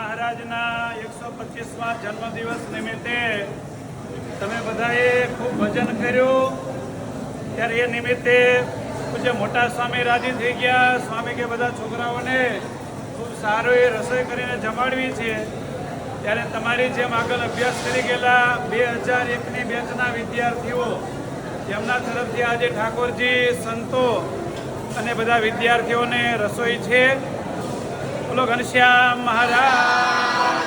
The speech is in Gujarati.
મહારાજના 125મા જન્મદિવસ નિમિત્તે તમે બધાએ ખૂબ ભજન કર્યું, ત્યારે એ નિમિત્તે પૂજ્ય મોટા સ્વામી રાજી થઈ ગયા. સ્વામી કે બધા છોકરાઓને ખૂબ સારો એ રસોઈ કરીને જમાડવી છે. ત્યારે તમારી જેમ આગળ અભ્યાસ કરી ગયેલા 2001ની બેચના વિદ્યાર્થીઓ, એમના તરફથી આજે ઠાકોરજી, સંતો અને બધા વિદ્યાર્થીઓને રસોઈ છે. બોલો ઘનશ્યામ મહારાજ.